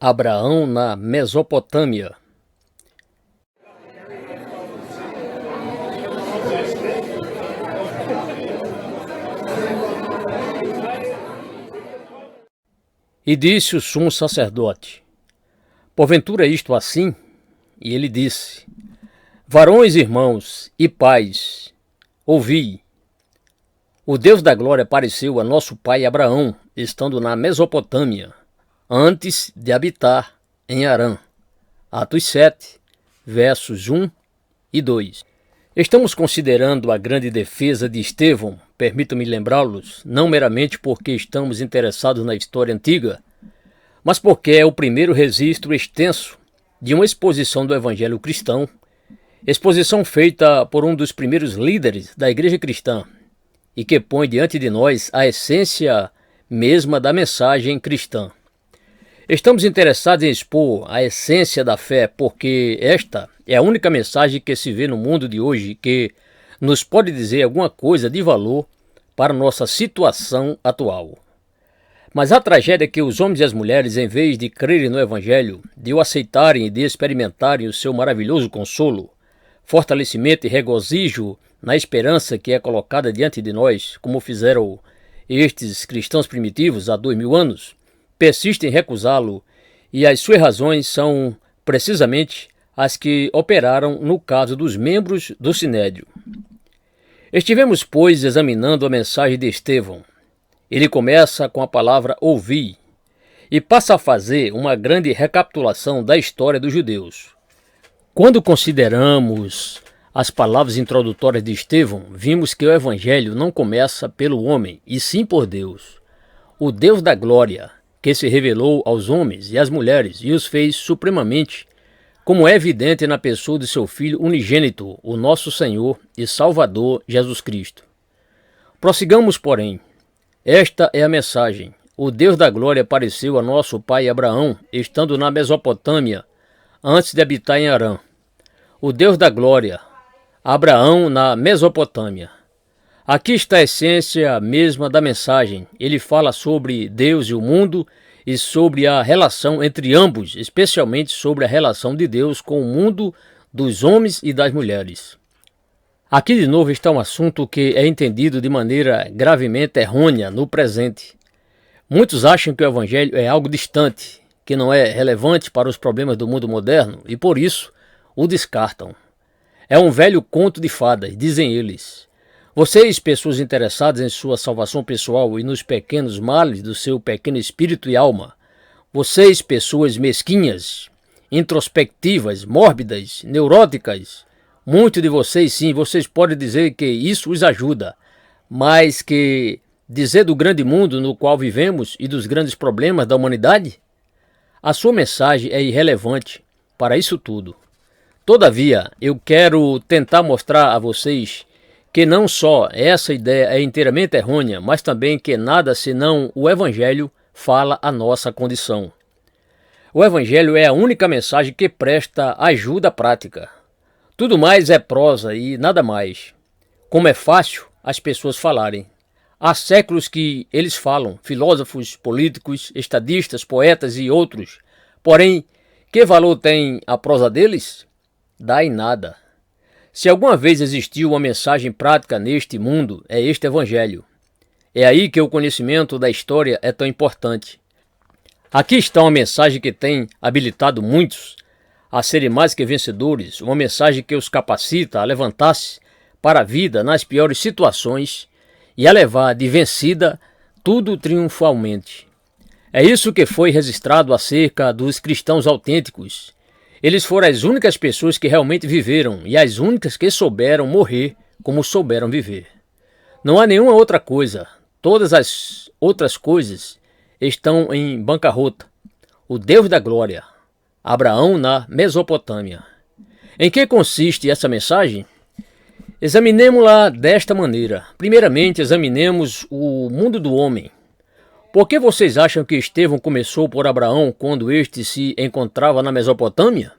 Abraão na Mesopotâmia. E disse o sumo sacerdote: porventura é isto assim? E ele disse: varões, irmãos e pais, ouvi. O Deus da glória apareceu a nosso pai Abraão, estando na Mesopotâmia, antes de habitar em Harã. Atos 7, versos 1 e 2. Estamos considerando a grande defesa de Estevão, permitam-me lembrá-los, não meramente porque estamos interessados na história antiga, mas porque é o primeiro registro extenso de uma exposição do evangelho cristão, exposição feita por um dos primeiros líderes da igreja cristã, e que põe diante de nós a essência mesma da mensagem cristã. Estamos interessados em expor a essência da fé porque esta é a única mensagem que se vê no mundo de hoje que nos pode dizer alguma coisa de valor para nossa situação atual. Mas a tragédia é que os homens e as mulheres, em vez de crerem no Evangelho, de o aceitarem e de experimentarem o seu maravilhoso consolo, fortalecimento e regozijo na esperança que é colocada diante de nós, como fizeram estes cristãos primitivos há 2000 anos, persistem em recusá-lo, e as suas razões são precisamente as que operaram no caso dos membros do Sinédrio. Estivemos, pois, examinando a mensagem de Estevão. Ele começa com a palavra ouvi e passa a fazer uma grande recapitulação da história dos judeus. Quando consideramos as palavras introdutórias de Estevão, vimos que o Evangelho não começa pelo homem, e sim por Deus. O Deus da glória, que se revelou aos homens e às mulheres e os fez supremamente, como é evidente na pessoa de seu Filho unigênito, o nosso Senhor e Salvador Jesus Cristo. Prossigamos, porém. Esta é a mensagem. O Deus da glória apareceu a nosso pai Abraão, estando na Mesopotâmia, antes de habitar em Harã. O Deus da glória, Abraão na Mesopotâmia. Aqui está a essência mesma da mensagem. Ele fala sobre Deus e o mundo e sobre a relação entre ambos, especialmente sobre a relação de Deus com o mundo dos homens e das mulheres. Aqui de novo está um assunto que é entendido de maneira gravemente errônea no presente. Muitos acham que o Evangelho é algo distante, que não é relevante para os problemas do mundo moderno e por isso o descartam. É um velho conto de fadas, dizem eles. Vocês, pessoas interessadas em sua salvação pessoal e nos pequenos males do seu pequeno espírito e alma, vocês, pessoas mesquinhas, introspectivas, mórbidas, neuróticas, muitos de vocês sim, vocês podem dizer que isso os ajuda, mas que dizer do grande mundo no qual vivemos e dos grandes problemas da humanidade? A sua mensagem é irrelevante para isso tudo. Todavia, eu quero tentar mostrar a vocês que não só essa ideia é inteiramente errônea, mas também que nada senão o Evangelho fala a nossa condição. O Evangelho é a única mensagem que presta ajuda prática. Tudo mais é prosa e nada mais. Como é fácil as pessoas falarem. Há séculos que eles falam, filósofos, políticos, estadistas, poetas e outros. Porém, que valor tem a prosa deles? Dá em nada. Se alguma vez existiu uma mensagem prática neste mundo, é este Evangelho. É aí que o conhecimento da história é tão importante. Aqui está uma mensagem que tem habilitado muitos a serem mais que vencedores, uma mensagem que os capacita a levantar-se para a vida nas piores situações e a levar de vencida tudo triunfalmente. É isso que foi registrado acerca dos cristãos autênticos. Eles foram as únicas pessoas que realmente viveram e as únicas que souberam morrer como souberam viver. Não há nenhuma outra coisa. Todas as outras coisas estão em bancarrota. O Deus da glória, Abraão na Mesopotâmia. Em que consiste essa mensagem? Examinemos-la desta maneira. Primeiramente, examinemos o mundo do homem. Por que vocês acham que Estevão começou por Abraão quando este se encontrava na Mesopotâmia?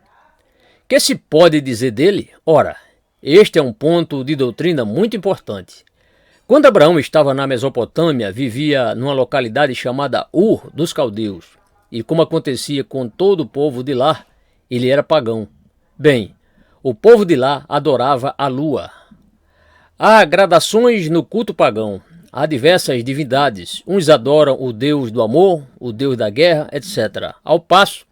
Que se pode dizer dele? Ora, este é um ponto de doutrina muito importante. Quando Abraão estava na Mesopotâmia, vivia numa localidade chamada Ur dos Caldeus. e como acontecia com todo o povo de lá, ele era pagão. Bem, o povo de lá adorava a lua. Há gradações no culto pagão. Há diversas divindades. Uns adoram o deus do amor, o deus da guerra, etc. Ao passo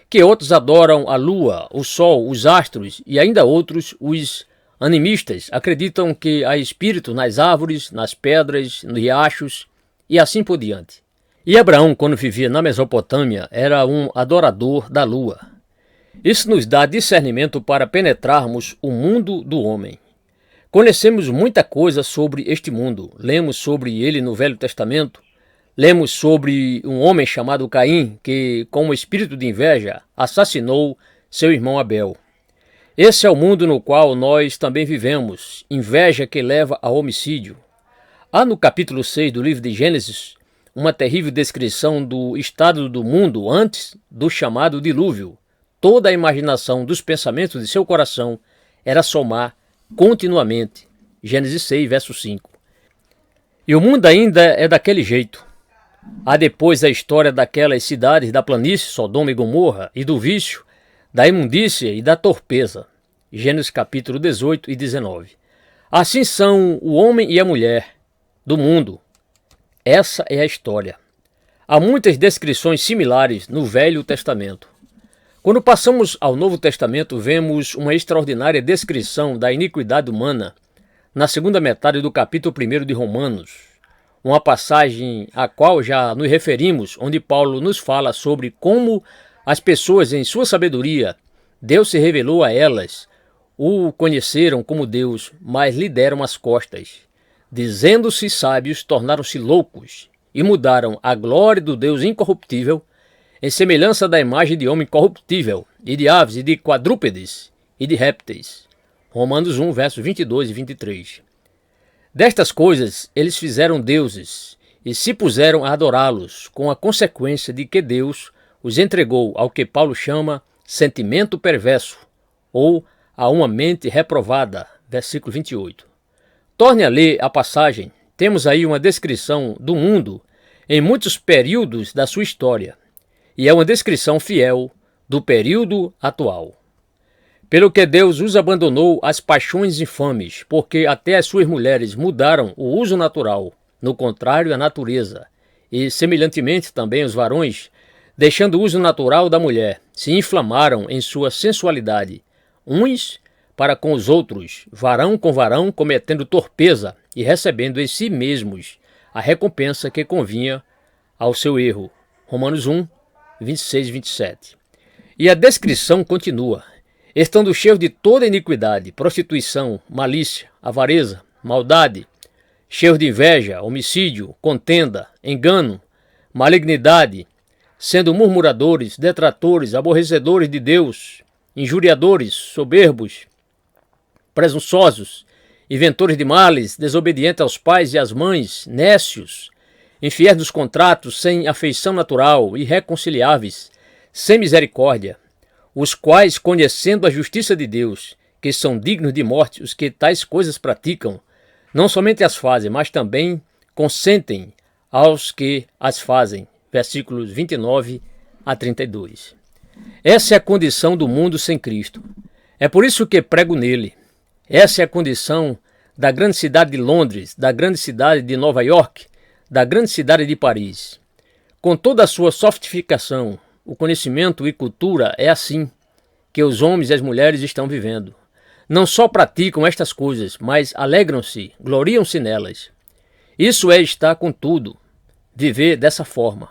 que outros adoram a lua, o sol, os astros e ainda outros, os animistas, acreditam que há espírito nas árvores, nas pedras, nos riachos e assim por diante. E Abraão, quando vivia na Mesopotâmia, era um adorador da lua. Isso nos dá discernimento para penetrarmos o mundo do homem. Conhecemos muita coisa sobre este mundo. Lemos sobre ele no Velho Testamento. Lemos sobre um homem chamado Caim, que, com um espírito de inveja, assassinou seu irmão Abel. Esse é o mundo no qual nós também vivemos, inveja que leva ao homicídio. Há no capítulo 6 do livro de Gênesis uma terrível descrição do estado do mundo antes do chamado dilúvio. Toda a imaginação dos pensamentos de seu coração era somar continuamente. Gênesis 6, verso 5. E o mundo ainda é daquele jeito. Há depois a história daquelas cidades da planície, Sodoma e Gomorra, e do vício, da imundícia e da torpeza. Gênesis capítulo 18 e 19. Assim são o homem e a mulher do mundo. Essa é a história. Há muitas descrições similares no Velho Testamento. Quando passamos ao Novo Testamento, vemos uma extraordinária descrição da iniquidade humana na segunda metade do capítulo 1 de Romanos, uma passagem à qual já nos referimos, onde Paulo nos fala sobre como as pessoas, em sua sabedoria, Deus se revelou a elas, o conheceram como Deus, mas lhe deram as costas. Dizendo-se sábios, tornaram-se loucos e mudaram a glória do Deus incorruptível em semelhança da imagem de homem corruptível, e de aves, e de quadrúpedes, e de répteis. Romanos 1, versos 22 e 23. Destas coisas eles fizeram deuses, e se puseram a adorá-los, com a consequência de que Deus os entregou ao que Paulo chama sentimento perverso, ou a uma mente reprovada, versículo 28. Torne a ler a passagem. Temos aí uma descrição do mundo em muitos períodos da sua história, e é uma descrição fiel do período atual. Pelo que Deus os abandonou às paixões infames, porque até as suas mulheres mudaram o uso natural, no contrário à natureza, e semelhantemente também os varões, deixando o uso natural da mulher, se inflamaram em sua sensualidade, uns para com os outros, varão com varão, cometendo torpeza e recebendo em si mesmos a recompensa que convinha ao seu erro. Romanos 1, 26 e 27. E a descrição continua. Estando cheios de toda iniquidade, prostituição, malícia, avareza, maldade, cheios de inveja, homicídio, contenda, engano, malignidade, sendo murmuradores, detratores, aborrecedores de Deus, injuriadores, soberbos, presunçosos, inventores de males, desobedientes aos pais e às mães, nécios, infiéis nos contratos, sem afeição natural, irreconciliáveis, sem misericórdia, os quais, conhecendo a justiça de Deus, que são dignos de morte os que tais coisas praticam, não somente as fazem, mas também consentem aos que as fazem. Versículos 29 a 32. Essa é a condição do mundo sem Cristo. É por isso que prego nele. Essa é a condição da grande cidade de Londres, da grande cidade de Nova York, da grande cidade de Paris. Com toda a sua sofisticação, o conhecimento e cultura é assim que os homens e as mulheres estão vivendo. Não só praticam estas coisas, mas alegram-se, gloriam-se nelas. Isso é estar com tudo, viver dessa forma.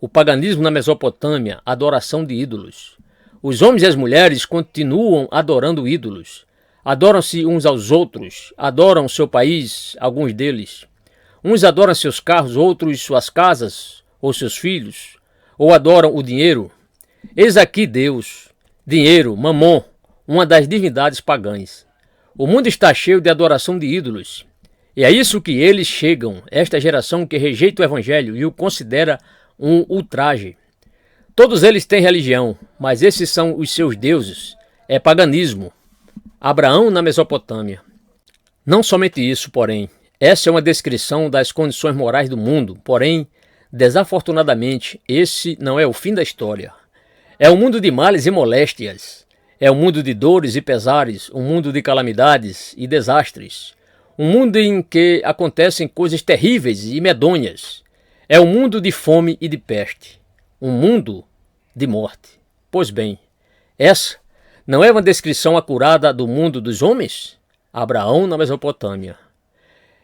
O paganismo na Mesopotâmia, a adoração de ídolos. Os homens e as mulheres continuam adorando ídolos. Adoram-se uns aos outros, adoram seu país, alguns deles. Uns adoram seus carros, outros suas casas ou seus filhos, ou adoram o dinheiro. Eis aqui Deus, dinheiro, Mamon, uma das divindades pagãs. O mundo está cheio de adoração de ídolos. E é isso que eles chegam, esta geração que rejeita o evangelho e o considera um ultraje. Todos eles têm religião, mas esses são os seus deuses. É paganismo. Abraão na Mesopotâmia. Não somente isso, porém, essa é uma descrição das condições morais do mundo, porém, Desafortunadamente, esse não é o fim da história. É um mundo de males e moléstias. É um mundo de dores e pesares, um mundo de calamidades e desastres. Um mundo em que acontecem coisas terríveis e medonhas. É um mundo de fome e de peste. Um mundo de morte. Pois bem, essa não é uma descrição acurada do mundo dos homens? Abraão na Mesopotâmia.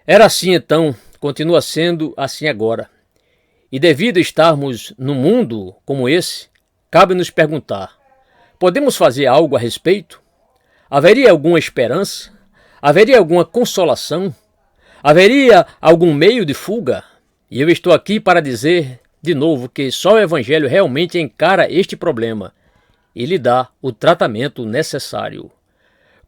Era assim então, continua sendo assim agora. E devido a estarmos num mundo como esse, cabe nos perguntar: podemos fazer algo a respeito? Haveria alguma esperança? Haveria alguma consolação? Haveria algum meio de fuga? E eu estou aqui para dizer de novo que só o Evangelho realmente encara este problema e lhe dá o tratamento necessário.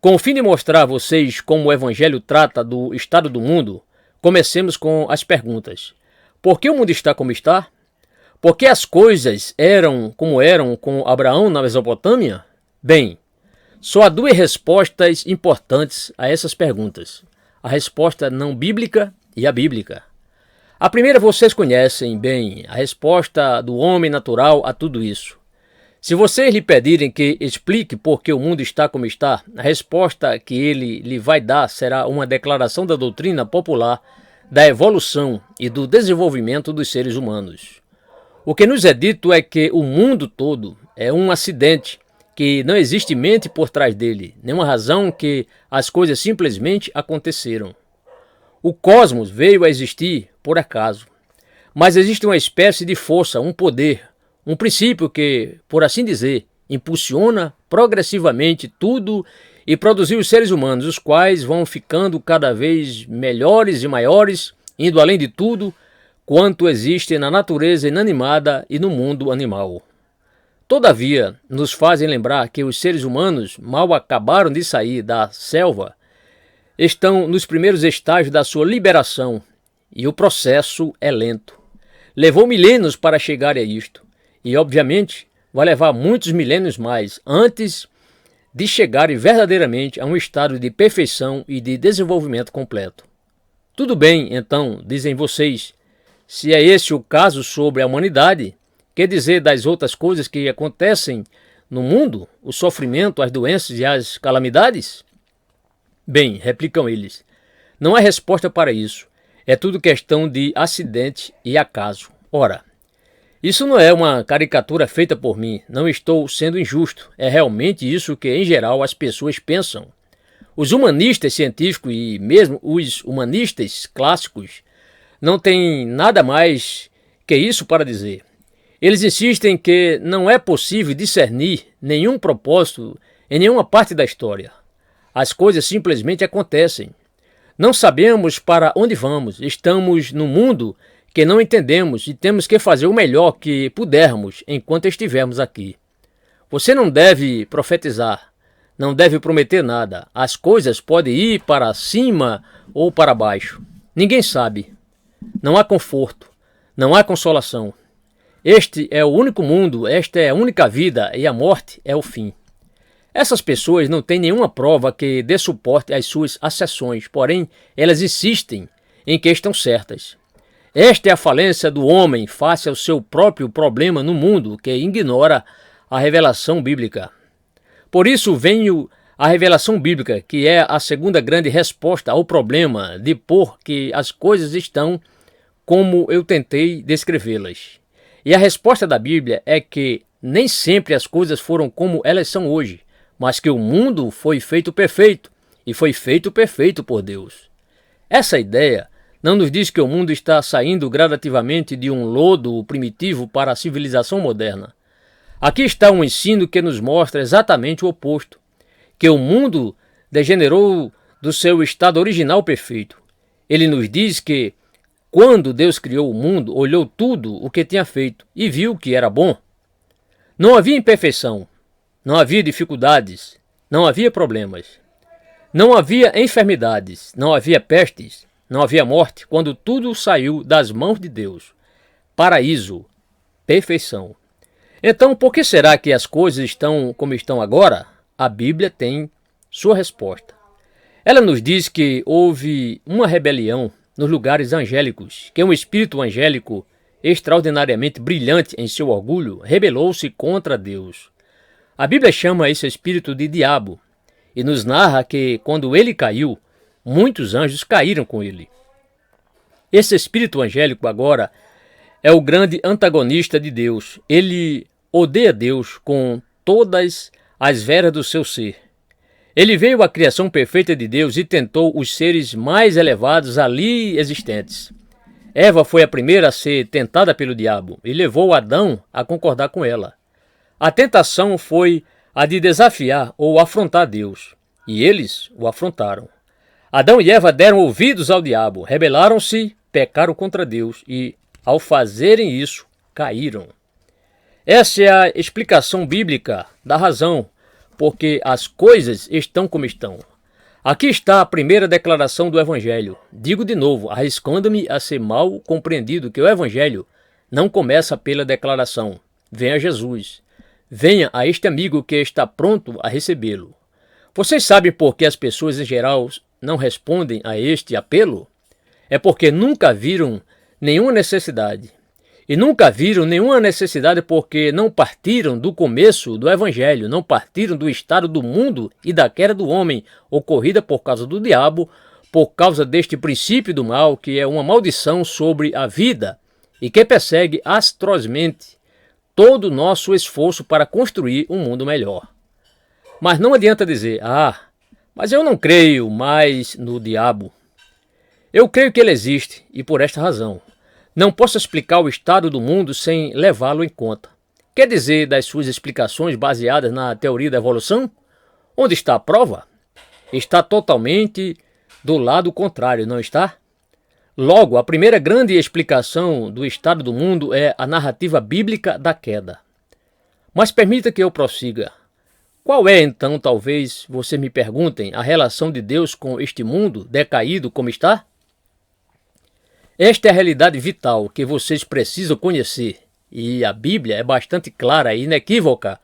Com o fim de mostrar a vocês como o Evangelho trata do estado do mundo, comecemos com as perguntas. Por que o mundo está como está? Por que as coisas eram como eram com Abraão na Mesopotâmia? Bem, só há duas respostas importantes a essas perguntas. A resposta não bíblica e a bíblica. A primeira vocês conhecem bem, a resposta do homem natural a tudo isso. Se vocês lhe pedirem que explique por que o mundo está como está, a resposta que ele lhe vai dar será uma declaração da doutrina popular da evolução e do desenvolvimento dos seres humanos. O que nos é dito é que o mundo todo é um acidente, que não existe mente por trás dele, nenhuma razão que as coisas simplesmente aconteceram. O cosmos veio a existir por acaso, mas existe uma espécie de força, um poder, um princípio que, por assim dizer, impulsiona progressivamente tudo e produziu os seres humanos, os quais vão ficando cada vez melhores e maiores, indo além de tudo quanto existe na natureza inanimada e no mundo animal. Todavia, nos fazem lembrar que os seres humanos mal acabaram de sair da selva, estão nos primeiros estágios da sua liberação e o processo é lento. Levou milênios para chegar a isto. E, obviamente, vai levar muitos milênios mais antes de chegarem verdadeiramente a um estado de perfeição e de desenvolvimento completo. Tudo bem, então, dizem vocês, se é esse o caso sobre a humanidade, quer dizer das outras coisas que acontecem no mundo, o sofrimento, as doenças e as calamidades? Bem, replicam eles, não há resposta para isso. É tudo questão de acidente e acaso. Ora, isso não é uma caricatura feita por mim, não estou sendo injusto, é realmente isso que em geral as pessoas pensam. Os humanistas científicos e mesmo os humanistas clássicos não têm nada mais que isso para dizer. Eles insistem que não é possível discernir nenhum propósito em nenhuma parte da história. As coisas simplesmente acontecem. Não sabemos para onde vamos, estamos num mundo que não entendemos e temos que fazer o melhor que pudermos enquanto estivermos aqui. Você não deve profetizar, não deve prometer nada. As coisas podem ir para cima ou para baixo. Ninguém sabe. Não há conforto, não há consolação. Este é o único mundo, esta é a única vida e a morte é o fim. Essas pessoas não têm nenhuma prova que dê suporte às suas asserções, porém elas insistem em que estão certas. Esta é a falência do homem face ao seu próprio problema no mundo que ignora a revelação bíblica. Por isso veio a revelação bíblica, que é a segunda grande resposta ao problema de por que as coisas estão como eu tentei descrevê-las. E a resposta da Bíblia é que nem sempre as coisas foram como elas são hoje, mas que o mundo foi feito perfeito e foi feito perfeito por Deus. Essa ideia não nos diz que o mundo está saindo gradativamente de um lodo primitivo para a civilização moderna. Aqui está um ensino que nos mostra exatamente o oposto, que o mundo degenerou do seu estado original perfeito. Ele nos diz que, quando Deus criou o mundo, olhou tudo o que tinha feito e viu que era bom. Não havia imperfeição, não havia dificuldades, não havia problemas. Não havia enfermidades, não havia pestes, não havia morte, quando tudo saiu das mãos de Deus. Paraíso, perfeição. Então, por que será que as coisas estão como estão agora? A Bíblia tem sua resposta. Ela nos diz que houve uma rebelião nos lugares angélicos, que um espírito angélico extraordinariamente brilhante em seu orgulho, rebelou-se contra Deus. A Bíblia chama esse espírito de diabo e nos narra que, quando ele caiu, muitos anjos caíram com ele. Esse espírito angélico agora é o grande antagonista de Deus. Ele odeia Deus com todas as veras do seu ser. Ele veio à criação perfeita de Deus e tentou os seres mais elevados ali existentes. Eva foi a primeira a ser tentada pelo diabo e levou Adão a concordar com ela. A tentação foi a de desafiar ou afrontar Deus, e eles o afrontaram. Adão e Eva deram ouvidos ao diabo, rebelaram-se, pecaram contra Deus e, ao fazerem isso, caíram. Essa é a explicação bíblica da razão porque as coisas estão como estão. Aqui está a primeira declaração do Evangelho. Digo de novo, arriscando-me a ser mal compreendido, que o Evangelho não começa pela declaração: venha Jesus, venha a este amigo que está pronto a recebê-lo. Vocês sabem por que as pessoas em geral não respondem a este apelo? É porque nunca viram nenhuma necessidade. E nunca viram nenhuma necessidade porque não partiram do começo do Evangelho, não partiram do estado do mundo e da queda do homem, ocorrida por causa do diabo, por causa deste princípio do mal, que é uma maldição sobre a vida e que persegue atrozmente todo o nosso esforço para construir um mundo melhor. Mas não adianta dizer: mas eu não creio mais no diabo. Eu creio que ele existe e por esta razão não posso explicar o estado do mundo sem levá-lo em conta. Quer dizer, das suas explicações baseadas na teoria da evolução? Onde está a prova? Está totalmente do lado contrário, não está? Logo, a primeira grande explicação do estado do mundo é a narrativa bíblica da queda. Mas permita que eu prossiga. Qual é, então, talvez vocês me perguntem, a relação de Deus com este mundo decaído como está? Esta é a realidade vital que vocês precisam conhecer, e a Bíblia é bastante clara e inequívoca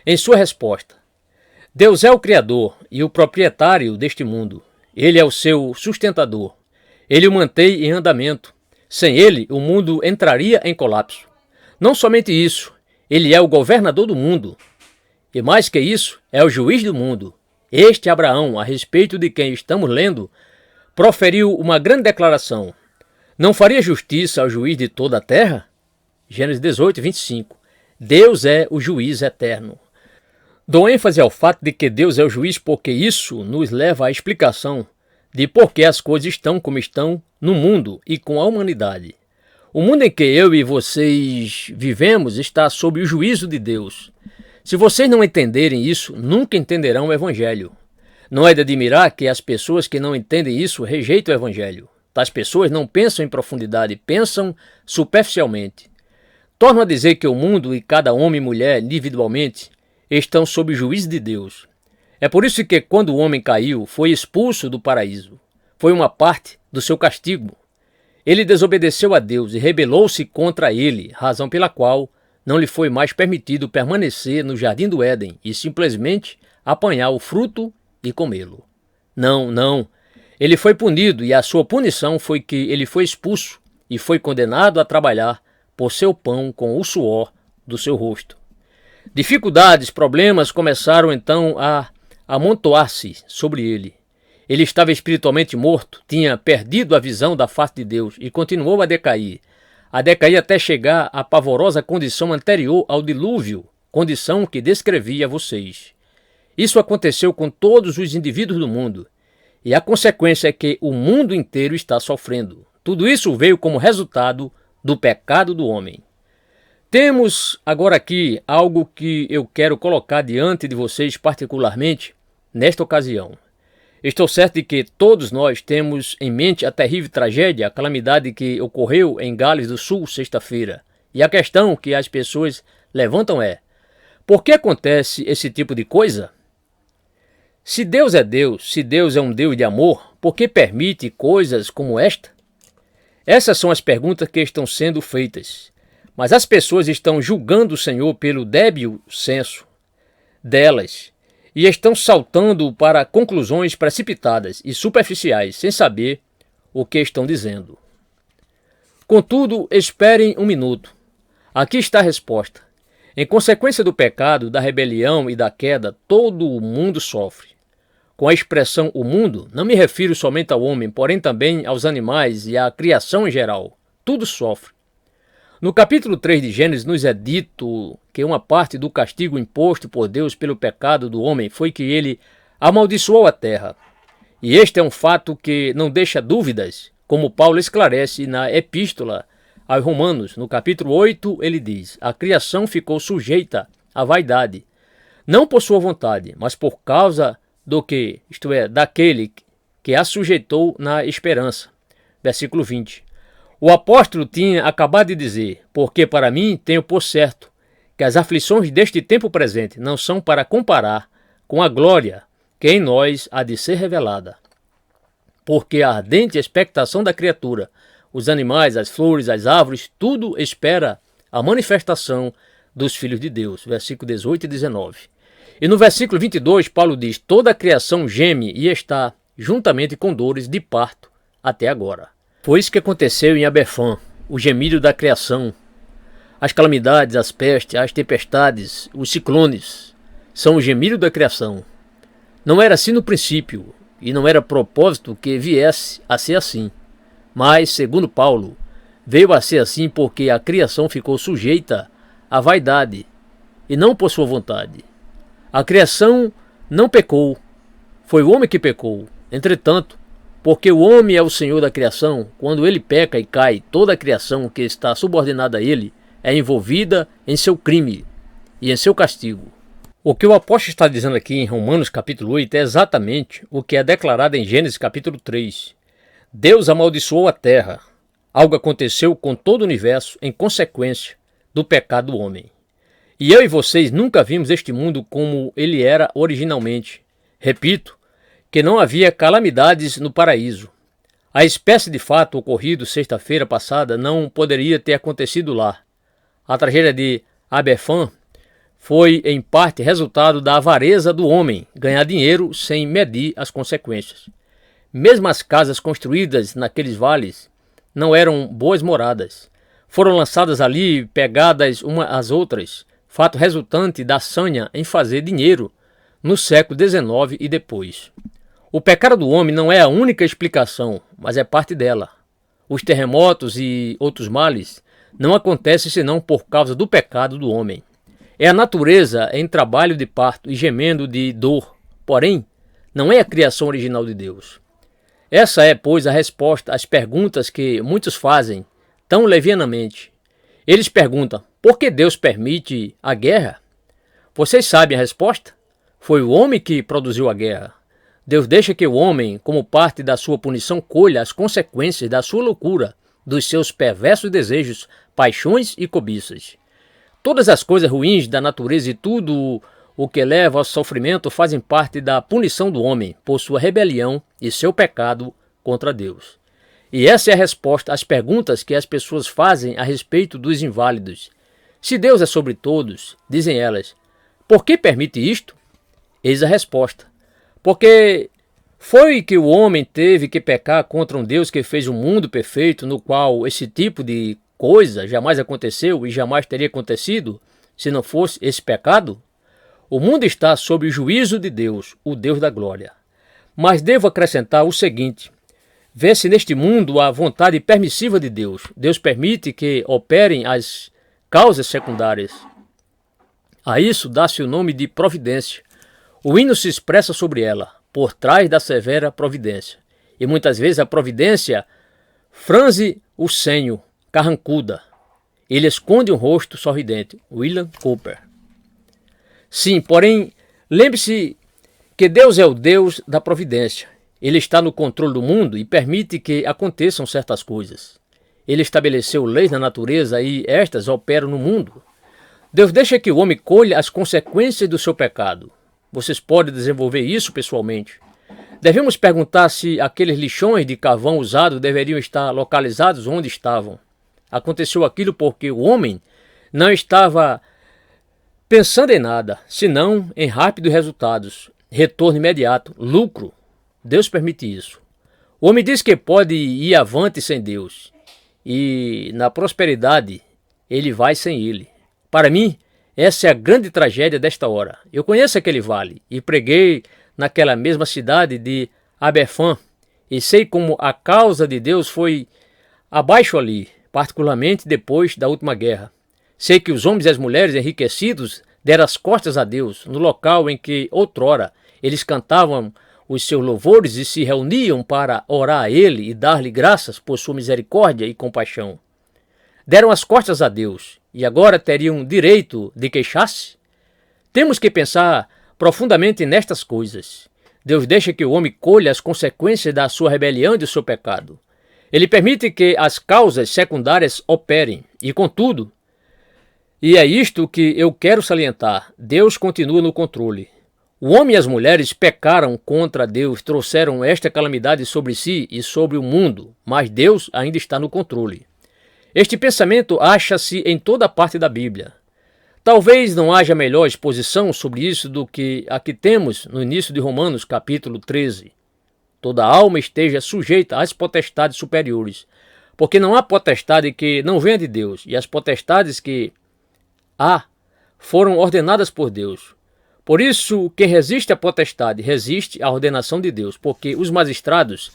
em sua resposta. Deus é o Criador e o proprietário deste mundo. Ele é o seu sustentador. Ele o mantém em andamento. Sem ele, o mundo entraria em colapso. Não somente isso, ele é o governador do mundo. E mais que isso, é o juiz do mundo. Este Abraão, a respeito de quem estamos lendo, proferiu uma grande declaração: não faria justiça ao juiz de toda a terra? Gênesis 18, 25. Deus é o juiz eterno. Dou ênfase ao fato de que Deus é o juiz porque isso nos leva à explicação de por que as coisas estão como estão no mundo e com a humanidade. O mundo em que eu e vocês vivemos está sob o juízo de Deus. Se vocês não entenderem isso, nunca entenderão o Evangelho. Não é de admirar que as pessoas que não entendem isso rejeitam o Evangelho. Tais pessoas não pensam em profundidade, pensam superficialmente. Torno a dizer que o mundo e cada homem e mulher individualmente estão sob o juízo de Deus. É por isso que quando o homem caiu, foi expulso do paraíso. Foi uma parte do seu castigo. Ele desobedeceu a Deus e rebelou-se contra ele, razão pela qual não lhe foi mais permitido permanecer no jardim do Éden e simplesmente apanhar o fruto e comê-lo. Não. Ele foi punido e a sua punição foi que ele foi expulso e foi condenado a trabalhar por seu pão com o suor do seu rosto. Dificuldades, problemas começaram então a amontoar-se sobre ele. Ele estava espiritualmente morto, tinha perdido a visão da face de Deus e continuou a decair até chegar à pavorosa condição anterior ao dilúvio, condição que descrevi a vocês. Isso aconteceu com todos os indivíduos do mundo. E a consequência é que o mundo inteiro está sofrendo. Tudo isso veio como resultado do pecado do homem. Temos agora aqui algo que eu quero colocar diante de vocês particularmente nesta ocasião. Estou certo de que todos nós temos em mente a terrível tragédia, a calamidade que ocorreu em Gales do Sul sexta-feira. E a questão que as pessoas levantam é: por que acontece esse tipo de coisa? Se Deus é um Deus de amor, por que permite coisas como esta? Essas são as perguntas que estão sendo feitas. Mas as pessoas estão julgando o Senhor pelo débil senso delas e estão saltando para conclusões precipitadas e superficiais, sem saber o que estão dizendo. Contudo, esperem um minuto. Aqui está a resposta. Em consequência do pecado, da rebelião e da queda, todo o mundo sofre. Com a expressão o mundo, não me refiro somente ao homem, porém também aos animais e à criação em geral. Tudo sofre. No capítulo 3 de Gênesis nos é dito que uma parte do castigo imposto por Deus pelo pecado do homem foi que ele amaldiçoou a terra. E este é um fato que não deixa dúvidas, como Paulo esclarece na Epístola aos Romanos. No capítulo 8 ele diz: a criação ficou sujeita à vaidade, não por sua vontade, mas por causa do que, isto é, daquele que a sujeitou na esperança. Versículo 20. O apóstolo tinha acabado de dizer: porque para mim tenho por certo que as aflições deste tempo presente não são para comparar com a glória que em nós há de ser revelada. Porque a ardente expectação da criatura, os animais, as flores, as árvores, tudo espera a manifestação dos filhos de Deus. Versículo 18 e 19. E no versículo 22, Paulo diz: toda a criação geme e está juntamente com dores de parto até agora. Foi isso que aconteceu em Aberfã, o gemido da criação. As calamidades, as pestes, as tempestades, os ciclones, são o gemido da criação. Não era assim no princípio, e não era propósito que viesse a ser assim. Mas, segundo Paulo, veio a ser assim porque a criação ficou sujeita à vaidade, e não por sua vontade. A criação não pecou, foi o homem que pecou. Entretanto, porque o homem é o senhor da criação, quando ele peca e cai, toda a criação que está subordinada a ele é envolvida em seu crime e em seu castigo. O que o apóstolo está dizendo aqui em Romanos capítulo 8 é exatamente o que é declarado em Gênesis capítulo 3. Deus amaldiçoou a terra. Algo aconteceu com todo o universo em consequência do pecado do homem. E eu e vocês nunca vimos este mundo como ele era originalmente. Repito, que não havia calamidades no paraíso. A espécie de fato ocorrido sexta-feira passada não poderia ter acontecido lá. A tragédia de Aberfã foi em parte resultado da avareza do homem, ganhar dinheiro sem medir as consequências. Mesmo as casas construídas naqueles vales não eram boas moradas. Foram lançadas ali, pegadas umas às outras, fato resultante da sanha em fazer dinheiro no século XIX e depois. O pecado do homem não é a única explicação, mas é parte dela. Os terremotos e outros males não acontecem senão por causa do pecado do homem. É a natureza em trabalho de parto e gemendo de dor, porém, não é a criação original de Deus. Essa é, pois, a resposta às perguntas que muitos fazem tão levianamente. Eles perguntam: por que Deus permite a guerra? Vocês sabem a resposta? Foi o homem que produziu a guerra. Deus deixa que o homem, como parte da sua punição, colha as consequências da sua loucura, dos seus perversos desejos, paixões e cobiças. Todas as coisas ruins da natureza e tudo o que leva ao sofrimento fazem parte da punição do homem por sua rebelião e seu pecado contra Deus. E essa é a resposta às perguntas que as pessoas fazem a respeito dos inválidos. Se Deus é sobre todos, dizem elas, por que permite isto? Eis a resposta. Porque foi que o homem teve que pecar contra um Deus que fez um mundo perfeito, no qual esse tipo de coisa jamais aconteceu e jamais teria acontecido se não fosse esse pecado? O mundo está sob o juízo de Deus, o Deus da glória. Mas devo acrescentar o seguinte: vê-se neste mundo a vontade permissiva de Deus. Deus permite que operem as causas secundárias. A isso dá-se o nome de providência. O hino se expressa sobre ela, por trás da severa providência. E muitas vezes a providência franze o senho, carrancuda. Ele esconde um rosto sorridente. William Cooper. Sim, porém, lembre-se que Deus é o Deus da providência. Ele está no controle do mundo e permite que aconteçam certas coisas. Ele estabeleceu leis na natureza e estas operam no mundo. Deus deixa que o homem colha as consequências do seu pecado. Vocês podem desenvolver isso pessoalmente. Devemos perguntar se aqueles lixões de carvão usado deveriam estar localizados onde estavam. Aconteceu aquilo porque o homem não estava pensando em nada, senão em rápidos resultados, retorno imediato, lucro. Deus permite isso. O homem diz que pode ir avante sem Deus. e na prosperidade ele vai sem ele. Para mim, essa é a grande tragédia desta hora. Eu conheço aquele vale e preguei naquela mesma cidade de Aberfan e sei como a causa de Deus foi abaixo ali, particularmente depois da última guerra. Sei que os homens e as mulheres enriquecidos deram as costas a Deus no local em que outrora eles cantavam os seus louvores e se reuniam para orar a Ele e dar-lhe graças por sua misericórdia e compaixão. Deram as costas a Deus e agora teriam direito de queixar-se? Temos que pensar profundamente nestas coisas. Deus deixa que o homem colha as consequências da sua rebelião e do seu pecado. Ele permite que as causas secundárias operem e, contudo, e é isto que eu quero salientar, Deus continua no controle. O homem e as mulheres pecaram contra Deus, trouxeram esta calamidade sobre si e sobre o mundo, mas Deus ainda está no controle. Este pensamento acha-se em toda parte da Bíblia. Talvez não haja melhor exposição sobre isso do que a que temos no início de Romanos, capítulo 13. Toda alma esteja sujeita às potestades superiores, porque não há potestade que não venha de Deus, e as potestades que há foram ordenadas por Deus. Por isso, quem resiste à potestade resiste à ordenação de Deus, porque os magistrados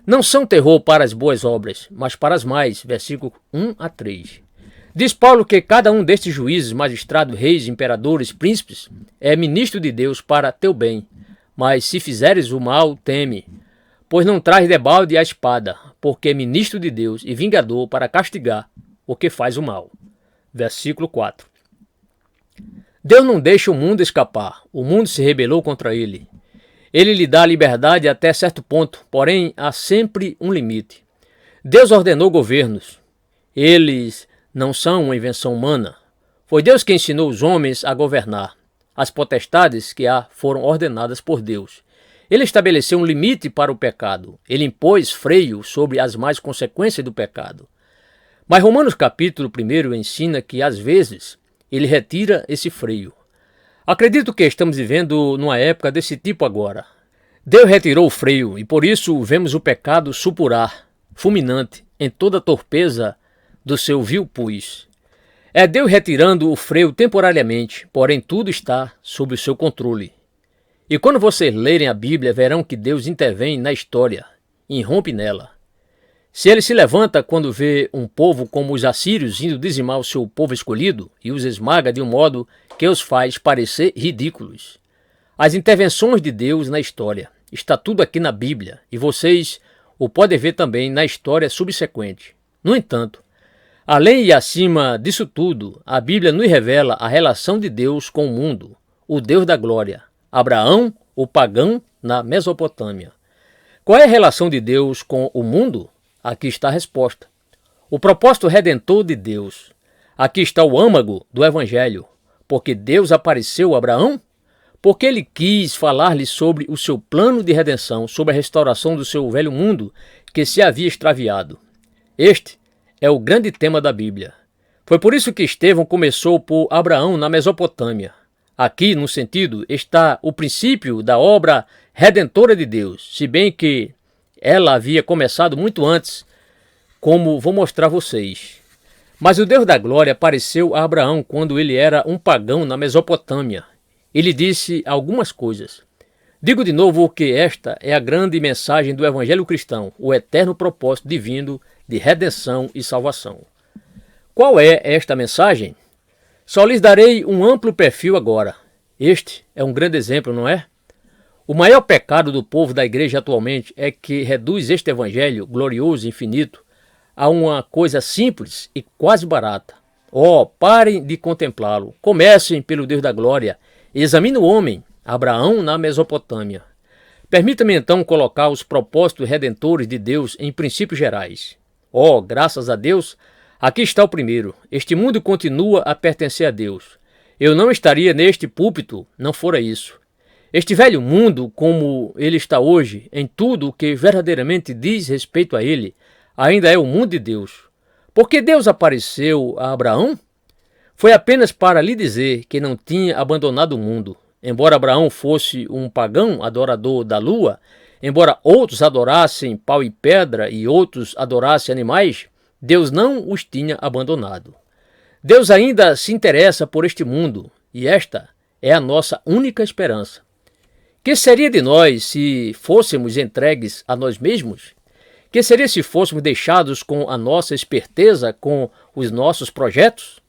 não são terror para as boas obras, mas para as más. Versículo 1 a 3. Diz Paulo que cada um destes juízes, magistrados, reis, imperadores, príncipes, é ministro de Deus para teu bem. Mas se fizeres o mal, teme, pois não traz debalde a espada, porque é ministro de Deus e vingador para castigar o que faz o mal. Versículo 4. Deus não deixa o mundo escapar, o mundo se rebelou contra ele. Ele lhe dá liberdade até certo ponto, porém há sempre um limite. Deus ordenou governos. Eles não são uma invenção humana. Foi Deus que ensinou os homens a governar. As potestades que há foram ordenadas por Deus. Ele estabeleceu um limite para o pecado. Ele impôs freio sobre as más consequências do pecado. Mas Romanos capítulo 1 ensina que às vezes ele retira esse freio. Acredito que estamos vivendo numa época desse tipo agora. Deus retirou o freio e por isso vemos o pecado supurar, fulminante, em toda a torpeza do seu vil pus. É Deus retirando o freio temporariamente, porém tudo está sob o seu controle. E quando vocês lerem a Bíblia, verão que Deus intervém na história e irrompe nela. Se ele se levanta quando vê um povo como os assírios indo dizimar o seu povo escolhido e os esmaga de um modo que os faz parecer ridículos. As intervenções de Deus na história. Está tudo aqui na Bíblia e vocês o podem ver também na história subsequente. No entanto, além e acima disso tudo, a Bíblia nos revela a relação de Deus com o mundo, o Deus da glória, Abraão, o pagão na Mesopotâmia. Qual é a relação de Deus com o mundo? Aqui está a resposta. O propósito redentor de Deus. Aqui está o âmago do Evangelho. Porque Deus apareceu a Abraão? Porque ele quis falar-lhe sobre o seu plano de redenção, sobre a restauração do seu velho mundo que se havia extraviado. Este é o grande tema da Bíblia. Foi por isso que Estevão começou por Abraão na Mesopotâmia. Aqui, no sentido, está o princípio da obra redentora de Deus, se bem que ela havia começado muito antes, como vou mostrar a vocês. Mas o Deus da glória apareceu a Abraão quando ele era um pagão na Mesopotâmia. Ele disse algumas coisas. Digo de novo que esta é a grande mensagem do Evangelho cristão, o eterno propósito divino de redenção e salvação. Qual é esta mensagem? Só lhes darei um amplo perfil agora. Este é um grande exemplo, não é? O maior pecado do povo da igreja atualmente é que reduz este evangelho glorioso e infinito a uma coisa simples e quase barata. Parem de contemplá-lo. Comecem pelo Deus da glória. Examine o homem, Abraão na Mesopotâmia. Permita-me então colocar os propósitos redentores de Deus em princípios gerais. Graças a Deus, aqui está o primeiro. Este mundo continua a pertencer a Deus. Eu não estaria neste púlpito, não fora isso. Este velho mundo, como ele está hoje, em tudo o que verdadeiramente diz respeito a ele, ainda é o mundo de Deus. Por que Deus apareceu a Abraão? Foi apenas para lhe dizer que não tinha abandonado o mundo. Embora Abraão fosse um pagão adorador da lua, embora outros adorassem pau e pedra e outros adorassem animais, Deus não os tinha abandonado. Deus ainda se interessa por este mundo e esta é a nossa única esperança. Que seria de nós se fôssemos entregues a nós mesmos? Que seria se fôssemos deixados com a nossa esperteza, com os nossos projetos?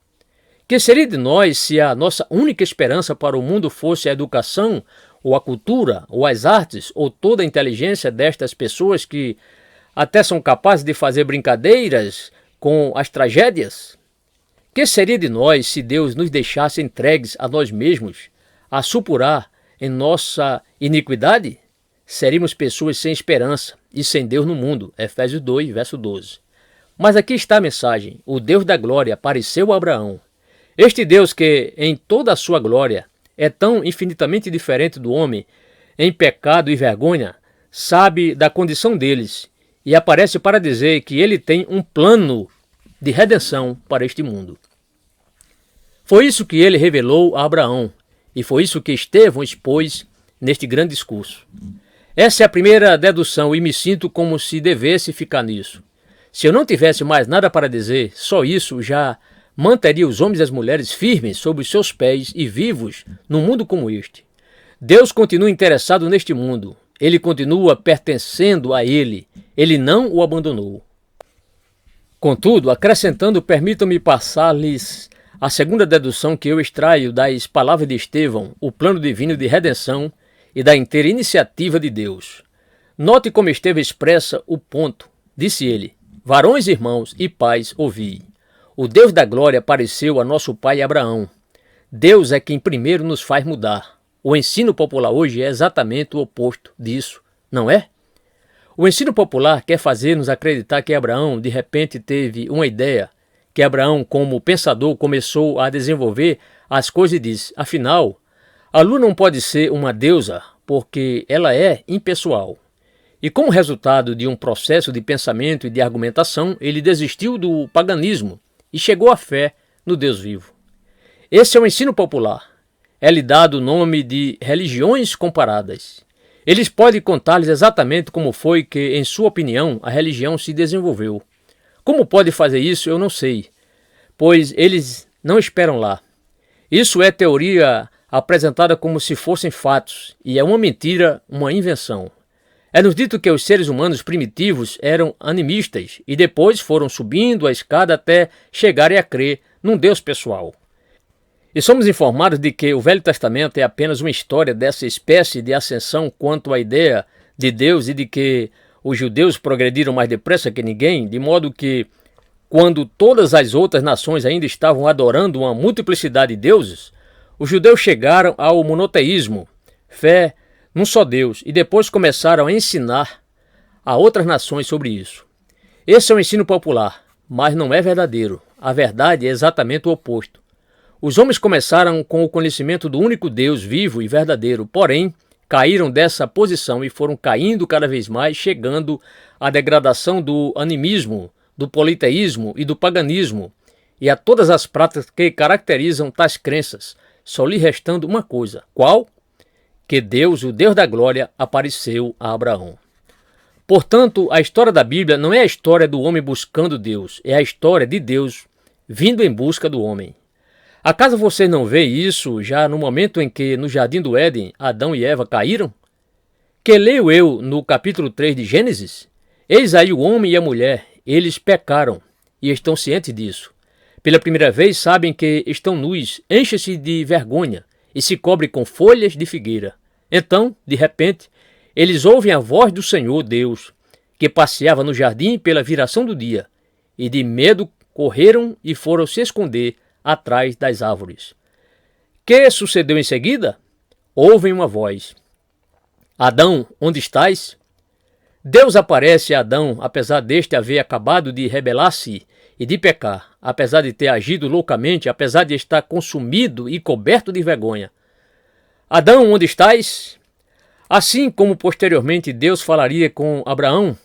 Que seria de nós se a nossa única esperança para o mundo fosse a educação, ou a cultura, ou as artes, ou toda a inteligência destas pessoas que até são capazes de fazer brincadeiras com as tragédias? Que seria de nós se Deus nos deixasse entregues a nós mesmos, a supurar em nossa iniquidade? Seríamos pessoas sem esperança e sem Deus no mundo. Efésios 2, verso 12. Mas aqui está a mensagem. O Deus da glória apareceu a Abraão. Este Deus que, em toda a sua glória, é tão infinitamente diferente do homem, em pecado e vergonha, sabe da condição deles e aparece para dizer que ele tem um plano de redenção para este mundo. Foi isso que ele revelou a Abraão e foi isso que Estevão expôs neste grande discurso. Essa é a primeira dedução e me sinto como se devesse ficar nisso. Se eu não tivesse mais nada para dizer, só isso já manteria os homens e as mulheres firmes sobre os seus pés e vivos num mundo como este. Deus continua interessado neste mundo. Ele continua pertencendo a ele. Ele não o abandonou. Contudo, acrescentando, permitam-me passar-lhes a segunda dedução que eu extraio das palavras de Estevão, o plano divino de redenção e da inteira iniciativa de Deus. Note como Estevão expressa o ponto. Disse ele: varões, irmãos e pais, ouvi. O Deus da glória apareceu a nosso pai Abraão. Deus é quem primeiro nos faz mudar. O ensino popular hoje é exatamente o oposto disso, não é? O ensino popular quer fazer-nos acreditar que Abraão de repente teve uma ideia, que Abraão, como pensador, começou a desenvolver as coisas e disse: afinal, a lua não pode ser uma deusa porque ela é impessoal. E como resultado de um processo de pensamento e de argumentação, ele desistiu do paganismo e chegou à fé no Deus vivo. Esse é o ensino popular. É-lhe dado o nome de religiões comparadas. Eles podem contar-lhes exatamente como foi que, em sua opinião, a religião se desenvolveu. Como pode fazer isso, eu não sei, pois eles não esperam lá. Isso é teoria apresentada como se fossem fatos, e é uma mentira, uma invenção. É-nos dito que os seres humanos primitivos eram animistas e depois foram subindo a escada até chegarem a crer num Deus pessoal. E somos informados de que o Velho Testamento é apenas uma história dessa espécie de ascensão quanto à ideia de Deus e de que os judeus progrediram mais depressa que ninguém, de modo que, quando todas as outras nações ainda estavam adorando uma multiplicidade de deuses, os judeus chegaram ao monoteísmo, fé num só Deus, e depois começaram a ensinar a outras nações sobre isso. Esse é o ensino popular, mas não é verdadeiro. A verdade é exatamente o oposto. Os homens começaram com o conhecimento do único Deus vivo e verdadeiro, porém, caíram dessa posição e foram caindo cada vez mais, chegando à degradação do animismo, do politeísmo e do paganismo, e a todas as práticas que caracterizam tais crenças, só lhe restando uma coisa. Qual? Que Deus, o Deus da glória, apareceu a Abraão. Portanto, a história da Bíblia não é a história do homem buscando Deus, é a história de Deus vindo em busca do homem. Acaso você não vê isso já no momento em que, no Jardim do Éden, Adão e Eva caíram? Que leio eu no capítulo 3 de Gênesis? Eis aí o homem e a mulher, eles pecaram e estão cientes disso. Pela primeira vez sabem que estão nus, enchem-se de vergonha e se cobrem com folhas de figueira. Então, de repente, eles ouvem a voz do Senhor Deus, que passeava no jardim pela viração do dia, e de medo correram e foram se esconder atrás das árvores. Que sucedeu em seguida? Ouvem uma voz: Adão, onde estás? Deus aparece a Adão, apesar deste haver acabado de rebelar-se e de pecar, apesar de ter agido loucamente, apesar de estar consumido e coberto de vergonha. Adão, onde estás? Assim como posteriormente Deus falaria com Abraão,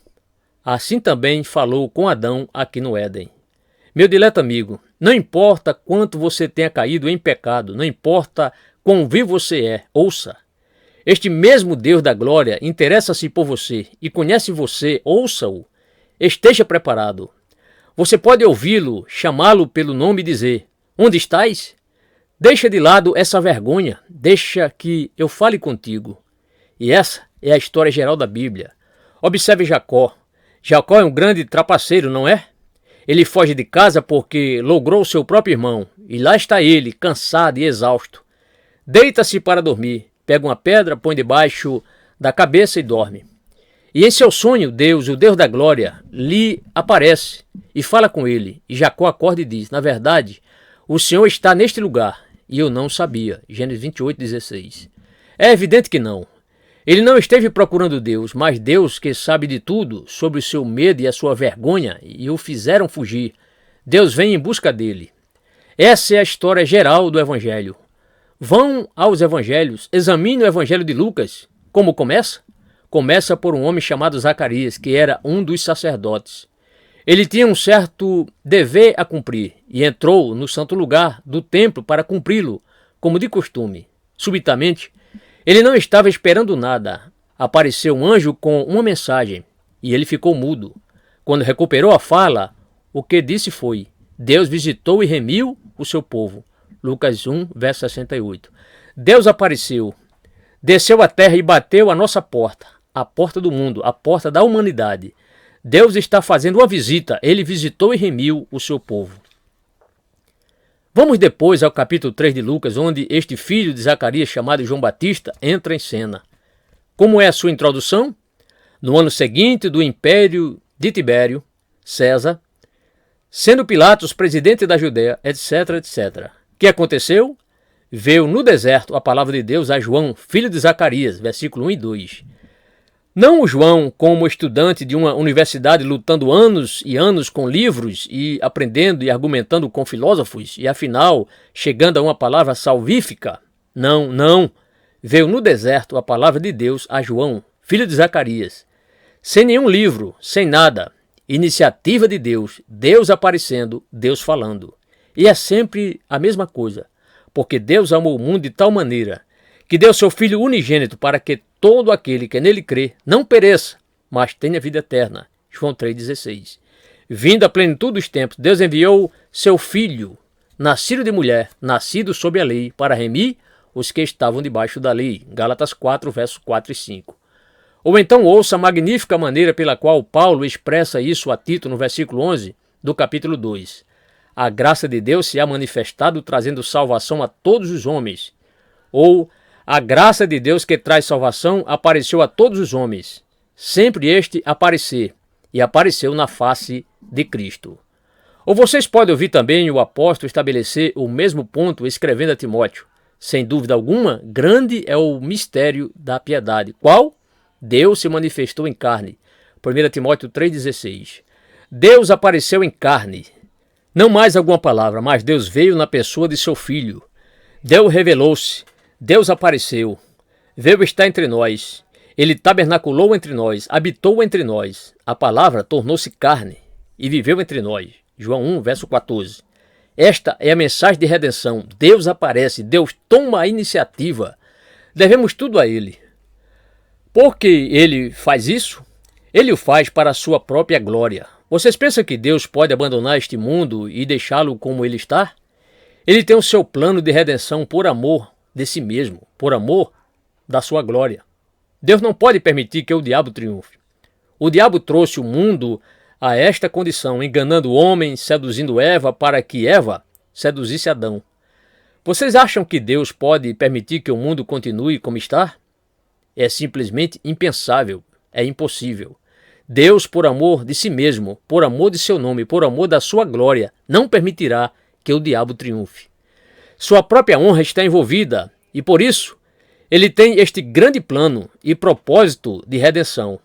assim também falou com Adão aqui no Éden. Meu dileto amigo, não importa quanto você tenha caído em pecado, não importa quão vivo você é, ouça. Este mesmo Deus da glória interessa-se por você e conhece você, ouça-o. Esteja preparado. Você pode ouvi-lo, chamá-lo pelo nome e dizer: onde estás? Deixa de lado essa vergonha, deixa que eu fale contigo. E essa é a história geral da Bíblia. Observe Jacó. Jacó é um grande trapaceiro, não é? Ele foge de casa porque logrou seu próprio irmão, e lá está ele, cansado e exausto. Deita-se para dormir, pega uma pedra, põe debaixo da cabeça e dorme. E em seu sonho, Deus, o Deus da glória, lhe aparece e fala com ele. E Jacó acorda e diz: na verdade, o Senhor está neste lugar, e eu não sabia. Gênesis 28:16. É evidente que não. Ele não esteve procurando Deus, mas Deus, que sabe de tudo, sobre o seu medo e a sua vergonha, e o fizeram fugir. Deus vem em busca dele. Essa é a história geral do Evangelho. Vão aos Evangelhos, examine o Evangelho de Lucas. Como começa? Começa por um homem chamado Zacarias, que era um dos sacerdotes. Ele tinha um certo dever a cumprir e entrou no santo lugar do templo para cumpri-lo, como de costume. Subitamente, ele não estava esperando nada. Apareceu um anjo com uma mensagem e ele ficou mudo. Quando recuperou a fala, o que disse foi: Deus visitou e remiu o seu povo. Lucas 1, verso 68. Deus apareceu, desceu à terra e bateu a nossa porta, a porta do mundo, a porta da humanidade. Deus está fazendo uma visita, ele visitou e remiu o seu povo. Vamos depois ao capítulo 3 de Lucas, onde este filho de Zacarias, chamado João Batista, entra em cena. Como é a sua introdução? No ano seguinte do império de Tibério, César, sendo Pilatos presidente da Judéia, etc, etc. O que aconteceu? Veio no deserto a palavra de Deus a João, filho de Zacarias, versículo 1 e 2. Não o João como estudante de uma universidade lutando anos e anos com livros e aprendendo e argumentando com filósofos e afinal chegando a uma palavra salvífica. Não, não. Veio no deserto a palavra de Deus a João, filho de Zacarias. Sem nenhum livro, sem nada. Iniciativa de Deus, Deus aparecendo, Deus falando. E é sempre a mesma coisa, porque Deus amou o mundo de tal maneira que deu seu Filho unigênito para que todo aquele que nele crê não pereça, mas tenha vida eterna. João 3,16. Vindo à plenitude dos tempos, Deus enviou seu Filho, nascido de mulher, nascido sob a lei, para remir os que estavam debaixo da lei. Gálatas 4, versos 4 e 5. Ou então ouça a magnífica maneira pela qual Paulo expressa isso a Tito no versículo 11 do capítulo 2. A graça de Deus se há manifestado trazendo salvação a todos os homens. Ou a graça de Deus que traz salvação apareceu a todos os homens. Sempre este aparecer, e apareceu na face de Cristo. Ou vocês podem ouvir também o apóstolo estabelecer o mesmo ponto escrevendo a Timóteo. Sem dúvida alguma, grande é o mistério da piedade. Qual? Deus se manifestou em carne. 1 Timóteo 3,16. Deus apareceu em carne. Não mais alguma palavra, mas Deus veio na pessoa de seu Filho. Deus revelou-se. Deus apareceu. Veio estar entre nós. Ele tabernaculou entre nós, habitou entre nós. A palavra tornou-se carne e viveu entre nós. João 1, verso 14. Esta é a mensagem de redenção. Deus aparece, Deus toma a iniciativa. Devemos tudo a Ele. Porque Ele faz isso? Ele o faz para a sua própria glória. Vocês pensam que Deus pode abandonar este mundo e deixá-lo como ele está? Ele tem o seu plano de redenção por amor de si mesmo, por amor da sua glória. Deus não pode permitir que o diabo triunfe. O diabo trouxe o mundo a esta condição, enganando o homem, seduzindo Eva para que Eva seduzisse Adão. Vocês acham que Deus pode permitir que o mundo continue como está? É simplesmente impensável, é impossível. Deus, por amor de si mesmo, por amor de seu nome, por amor da sua glória, não permitirá que o diabo triunfe. Sua própria honra está envolvida e, por isso, ele tem este grande plano e propósito de redenção.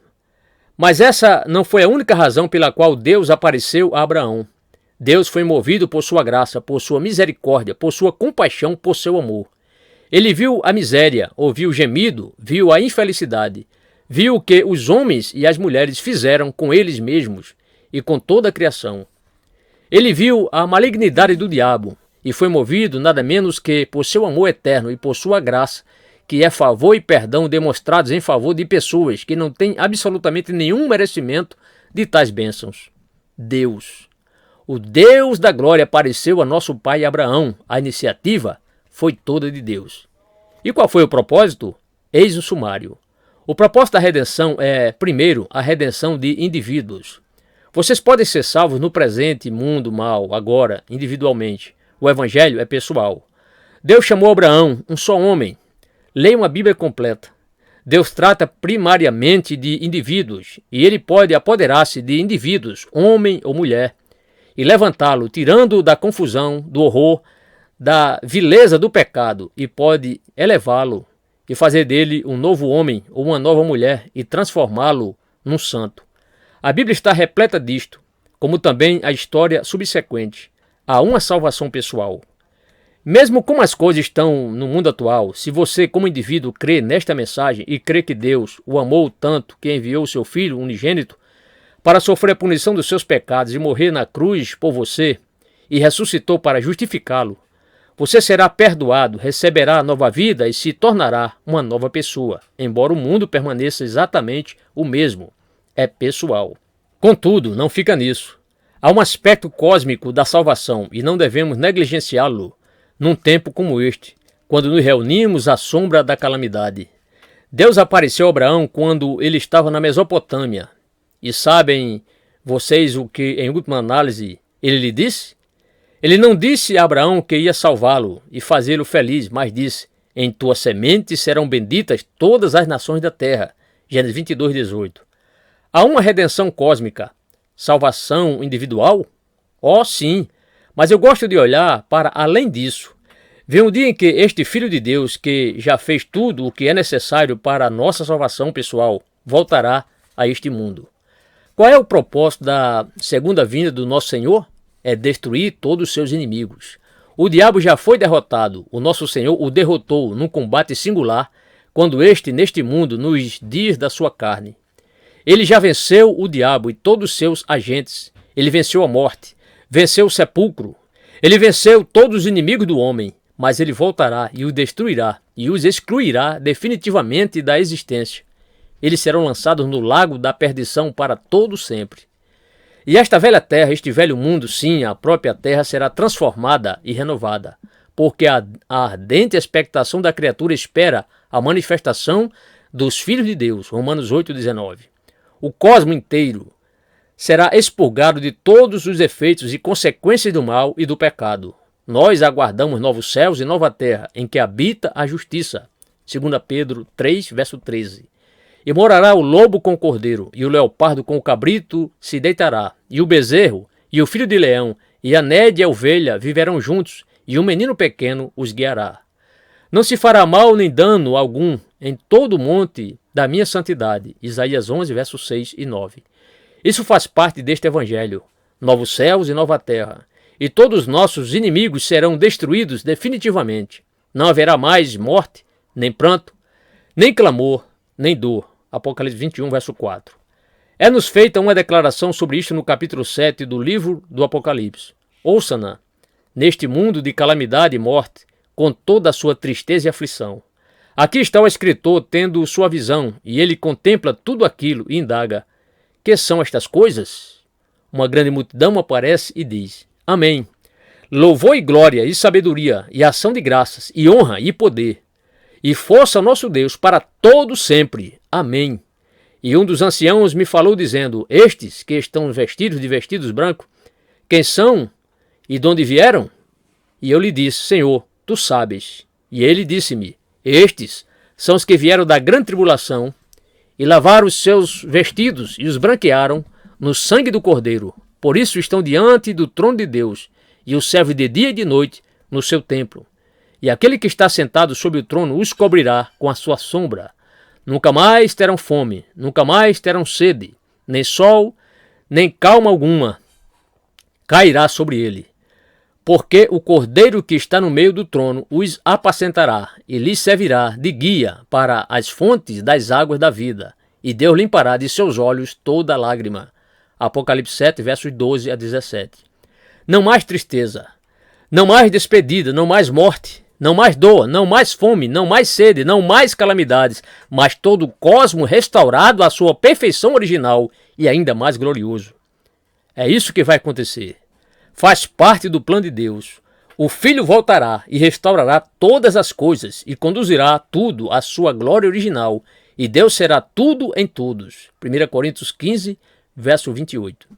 Mas essa não foi a única razão pela qual Deus apareceu a Abraão. Deus foi movido por sua graça, por sua misericórdia, por sua compaixão, por seu amor. Ele viu a miséria, ouviu o gemido, viu a infelicidade, viu o que os homens e as mulheres fizeram com eles mesmos e com toda a criação. Ele viu a malignidade do diabo e foi movido nada menos que por seu amor eterno e por sua graça, que é favor e perdão demonstrados em favor de pessoas que não têm absolutamente nenhum merecimento de tais bênçãos. Deus. o Deus da glória apareceu a nosso pai Abraão. A iniciativa foi toda de Deus. E qual foi o propósito? Eis o sumário. O propósito da redenção é, primeiro, a redenção de indivíduos. Vocês podem ser salvos no presente mundo mal, agora, individualmente. O evangelho é pessoal. Deus chamou Abraão, um só homem. Leiam a Bíblia completa. Deus trata primariamente de indivíduos, e ele pode apoderar-se de indivíduos, homem ou mulher, e levantá-lo, tirando-o da confusão, do horror, da vileza do pecado, e pode elevá-lo e fazer dele um novo homem ou uma nova mulher e transformá-lo num santo. A Bíblia está repleta disto, como também a história subsequente. Há uma salvação pessoal. Mesmo como as coisas estão no mundo atual, se você como indivíduo crê nesta mensagem e crê que Deus o amou tanto que enviou o seu Filho unigênito para sofrer a punição dos seus pecados e morrer na cruz por você e ressuscitou para justificá-lo, você será perdoado, receberá nova vida e se tornará uma nova pessoa, embora o mundo permaneça exatamente o mesmo. É pessoal. Contudo, não fica nisso. Há um aspecto cósmico da salvação e não devemos negligenciá-lo num tempo como este, quando nos reunimos à sombra da calamidade. Deus apareceu a Abraão quando ele estava na Mesopotâmia. E sabem vocês o que, em última análise, ele lhe disse? Ele não disse a Abraão que ia salvá-lo e fazê-lo feliz, mas disse: em tua semente serão benditas todas as nações da terra. Gênesis 22:18. Há uma redenção cósmica. Salvação individual? Oh, sim, mas eu gosto de olhar para além disso. Vem um dia em que este Filho de Deus, que já fez tudo o que é necessário para a nossa salvação pessoal, voltará a este mundo. Qual é o propósito da segunda vinda do nosso Senhor? É destruir todos os seus inimigos. O diabo já foi derrotado, o nosso Senhor o derrotou num combate singular, quando neste mundo, nos dias da sua carne. Ele já venceu o diabo e todos os seus agentes. Ele venceu a morte, venceu o sepulcro. Ele venceu todos os inimigos do homem, mas ele voltará e os destruirá e os excluirá definitivamente da existência. Eles serão lançados no lago da perdição para todo sempre. E esta velha terra, este velho mundo, sim, a própria terra, será transformada e renovada, porque a ardente expectação da criatura espera a manifestação dos filhos de Deus. Romanos 8:19. O cosmo inteiro será expurgado de todos os efeitos e consequências do mal e do pecado. Nós aguardamos novos céus e nova terra, em que habita a justiça. 2 Pedro 3, verso 13. E morará o lobo com o cordeiro, e o leopardo com o cabrito se deitará, e o bezerro, e o filho de leão, e a nédia e a ovelha viverão juntos, e um menino pequeno os guiará. Não se fará mal nem dano algum em todo o monte da minha santidade. Isaías 11, versos 6 e 9. Isso faz parte deste evangelho. Novos céus e nova terra. E todos os nossos inimigos serão destruídos definitivamente. Não haverá mais morte, nem pranto, nem clamor, nem dor. Apocalipse 21, verso 4. É-nos feita uma declaração sobre isto no capítulo 7 do livro do Apocalipse. Ouça-na. Neste mundo de calamidade e morte, com toda a sua tristeza e aflição. Aqui está o escritor tendo sua visão, e ele contempla tudo aquilo e indaga: que são estas coisas? Uma grande multidão aparece e diz: Amém. Louvor e glória e sabedoria, e ação de graças, e honra e poder, e força ao nosso Deus para todo sempre. Amém. E um dos anciãos me falou dizendo: estes que estão vestidos de vestidos brancos, quem são e de onde vieram? E eu lhe disse: Senhor, tu sabes. E ele disse-me: estes são os que vieram da grande tribulação e lavaram os seus vestidos e os branquearam no sangue do Cordeiro. Por isso estão diante do trono de Deus e o servem de dia e de noite no seu templo. E aquele que está sentado sobre o trono os cobrirá com a sua sombra. Nunca mais terão fome, nunca mais terão sede, nem sol, nem calma alguma cairá sobre ele. Porque o Cordeiro que está no meio do trono os apacentará e lhes servirá de guia para as fontes das águas da vida. E Deus limpará de seus olhos toda lágrima. Apocalipse 7, versos 12 a 17. Não mais tristeza, não mais despedida, não mais morte, não mais dor, não mais fome, não mais sede, não mais calamidades, mas todo o cosmo restaurado à sua perfeição original e ainda mais glorioso. É isso que vai acontecer. Faz parte do plano de Deus. O Filho voltará e restaurará todas as coisas e conduzirá tudo à sua glória original. E Deus será tudo em todos. 1 Coríntios 15, verso 28.